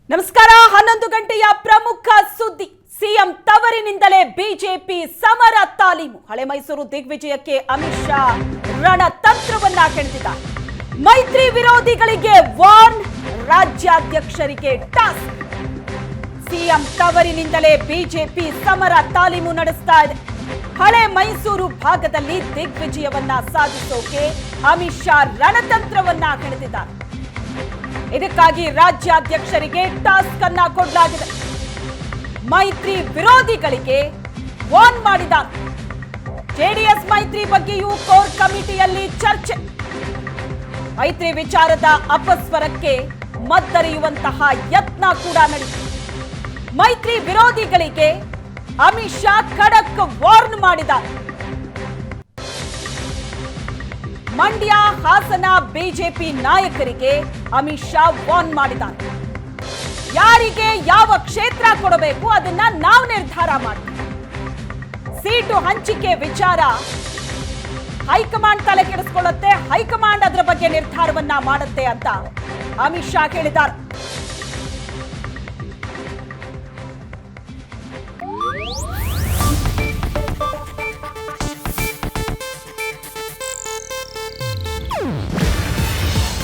ನಮಸ್ಕಾರ 11 ಗಂಟೆಯ ಪ್ರಮುಖ ಸುದ್ದಿ ಸಿಎಂ ತವರಿನಿಂದಲೇ ಬಿಜೆಪಿ ಸಮರ ತಾಲೀಮು ಹಳೆ ಮೈಸೂರು ದಿಗ್ವಿಜಯಕ್ಕೆ ಅಮಿತ್ ಶಾ ರಣತಂತ್ರವನ್ನ ಕೆಣಕಿದ್ದಾರೆ ಮೈತ್ರಿ ವಿರೋಧಿಗಳಿಗೆ ವಾರ್ನ್ ರಾಜ್ಯಾಧ್ಯಕ್ಷರಿಗೆ ಟಾಸ್ಕ್ ಸಿಎಂ ತವರಿನಿಂದಲೇ ಬಿಜೆಪಿ ಸಮರ ತಾಲೀಮು ನಡೆಸ್ತಾ ಇದೆ ಹಳೆ ಮೈಸೂರು ಭಾಗದಲ್ಲಿ ದಿಗ್ವಿಜಯವನ್ನ ಸಾಧಿಸೋಕೆ ಅಮಿತ್ ಶಾ ರಣತಂತ್ರವನ್ನ ಕೆಣಕಿದ್ದಾರೆ ಇದಕ್ಕಾಗಿ ರಾಜ್ಯಾಧ್ಯಕ್ಷರಿಗೆ ಟಾಸ್ಕ್ ಅನ್ನ ಕೊಡಲಾಗಿದೆ ಮೈತ್ರಿ ವಿರೋಧಿಗಳಿಗೆ ವಾರ್ನ್ ಮಾಡಿದ್ದಾರೆ ಜೆಡಿಎಸ್ ಮೈತ್ರಿ ಬಗ್ಗೆಯೂ ಕೋರ್ ಕಮಿಟಿಯಲ್ಲಿ ಚರ್ಚೆ ಮೈತ್ರಿ ವಿಚಾರದ ಅಪಸ್ವರಕ್ಕೆ ಮದ್ದರಿಯುವಂತಹ ಯತ್ನ ಕೂಡ ನಡೆಯಿತು ಮೈತ್ರಿ ವಿರೋಧಿಗಳಿಗೆ ಅಮಿತ್ ಶಾ ಖಡಕ್ ವಾರ್ನ್ ಮಾಡಿದ್ದಾರೆ ಮಂಡ್ಯ ಹಾಸನ ಬಿಜೆಪಿ ನಾಯಕರಿಗೆ ಅಮಿತ್ ಶಾ ವಾರ್ನ್ ಮಾಡಿದ್ದಾರೆ ಯಾರಿಗೆ ಯಾವ ಕ್ಷೇತ್ರ ಕೊಡಬೇಕು ಅದನ್ನ ನಾವು ನಿರ್ಧಾರ ಮಾಡ್ತೀವಿ ಸೀಟು ಹಂಚಿಕೆ ವಿಚಾರ ಹೈಕಮಾಂಡ್ ತಲೆ ಕೆಡಿಸಿಕೊಳ್ಳುತ್ತೆ ಹೈಕಮಾಂಡ್ ಅದರ ಬಗ್ಗೆ ನಿರ್ಧಾರವನ್ನ ಮಾಡುತ್ತೆ ಅಂತ ಅಮಿತ್ ಶಾ ಹೇಳಿದ್ದಾರೆ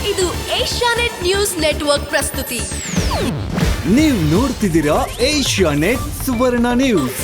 ಇದು ಏಷ್ಯಾನೆಟ್ ನ್ಯೂಸ್ ನೆಟ್ವರ್ಕ್ ಪ್ರಸ್ತುತಿ ನೀವು ನೋಡ್ತಿದ್ದೀರಾ ಏಷ್ಯಾನೆಟ್ ಸುವರ್ಣ ನ್ಯೂಸ್.